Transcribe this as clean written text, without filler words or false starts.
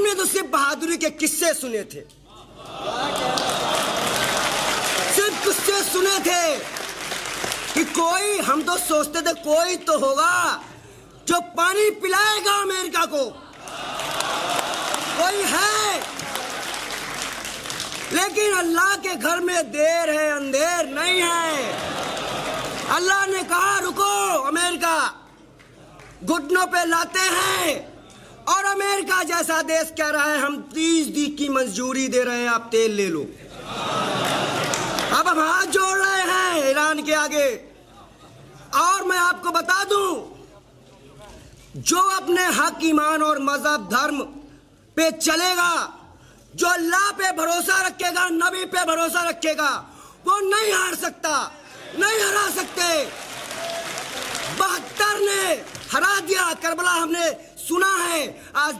हमने तो सिर्फ बहादुरी के किस्से सुने थे, सिर्फ किस्से सुने थे कि कोई, हम तो सोचते थे कोई तो होगा जो पानी पिलाएगा अमेरिका को, कोई है। लेकिन अल्लाह के घर में देर है अंधेर नहीं है। अल्लाह ने कहा रुको अमेरिका, घुटनों पे लाते हैं, और अमेरिका जैसा देश कह रहा है हम 30 की मंजूरी दे रहे हैं, आप तेल ले लो। अब हम हाथ जोड़ रहे हैं ईरान के आगे। और मैं आपको बता दूं, जो अपने हक, ईमान और मजहब, धर्म पे चलेगा, जो अल्लाह पे भरोसा रखेगा, नबी पे भरोसा रखेगा, वो नहीं हार सकता, नहीं हरा सकते। 72 ने हरा दिया, करबला हमने सुना है। आज